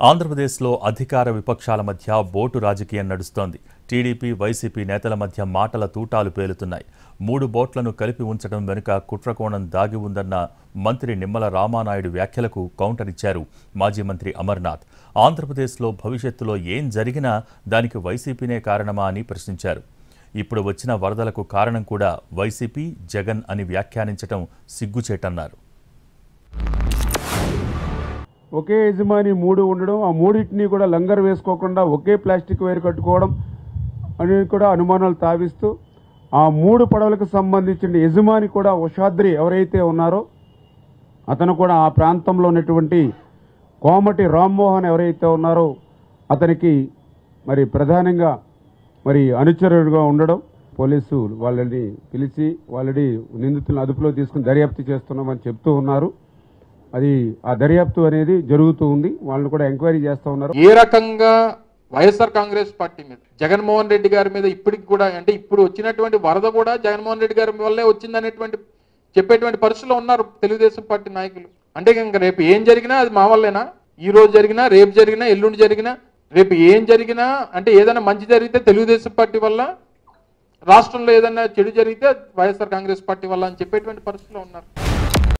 ఆంధ్రప్రదేశ్లో అధికార విపక్షాల మధ్య బోటు రాజకీయం నడుస్తోంది. టీడీపీ, వైసీపీ నేతల మధ్య మాటల తూటాలు పేలుతున్నాయి. 3 బోట్లను కలిపి ఉంచడం వెనుక కుట్రకోణం దాగి ఉందన్న మంత్రి నిమ్మల రామానాయుడు వ్యాఖ్యలకు కౌంటర్ ఇచ్చారు మాజీ మంత్రి అమర్నాథ్. ఆంధ్రప్రదేశ్లో భవిష్యత్తులో ఏం జరిగినా దానికి వైసీపీనే కారణమా అని ప్రశ్నించారు. ఇప్పుడు వచ్చిన వరదలకు కారణం కూడా వైసీపీ, జగన్ అని వ్యాఖ్యానించడం సిగ్గుచేటన్నారు. ఒకే యజమాని 3 ఉండడం, ఆ మూడింటిని కూడా లంగర్ వేసుకోకుండా ఒకే ప్లాస్టిక్ వైర్ కట్టుకోవడం అని కూడా అనుమానాలు తావిస్తూ ఆ 3 పడవలకు సంబంధించిన యజమాని కూడా ఉషాద్రి ఎవరైతే ఉన్నారో అతను కూడా ఆ ప్రాంతంలో ఉన్నటువంటి కోమటి రామ్మోహన్ ఎవరైతే ఉన్నారో అతనికి మరి ప్రధానంగా మరి అనుచరుడుగా ఉండడం, పోలీసు వాళ్ళని పిలిచి వాళ్ళని నిందితులను అదుపులో తీసుకుని దర్యాప్తు చేస్తున్నామని చెప్తూ ఉన్నారు. అది ఆ దర్యాప్తు అనేది జరుగుతూ ఉంది. వాళ్ళని కూడా ఎంక్వైరీ చేస్తూ ఉన్నారు. ఏ రకంగా వైఎస్ఆర్ కాంగ్రెస్ పార్టీ మీద, జగన్మోహన్ రెడ్డి గారి మీద ఇప్పటికి కూడా, అంటే ఇప్పుడు వచ్చినటువంటి వరద కూడా జగన్మోహన్ రెడ్డి గారి వల్లే వచ్చిందనేటువంటి చెప్పేటువంటి పరిస్థితిలో ఉన్నారు తెలుగుదేశం పార్టీ నాయకులు. అంటే ఇంకా రేపు ఏం జరిగినా అది మా వల్లేనా? ఈ రోజు జరిగినా, రేపు జరిగినా, ఎల్లుండి జరిగినా, రేపు ఏం జరిగినా, అంటే ఏదైనా మంచి జరిగితే తెలుగుదేశం పార్టీ వల్ల, రాష్ట్రంలో ఏదైనా చెడు జరిగితే వైఎస్ఆర్ కాంగ్రెస్ పార్టీ వల్ల అని చెప్పేటువంటి పరిస్థితిలో ఉన్నారు.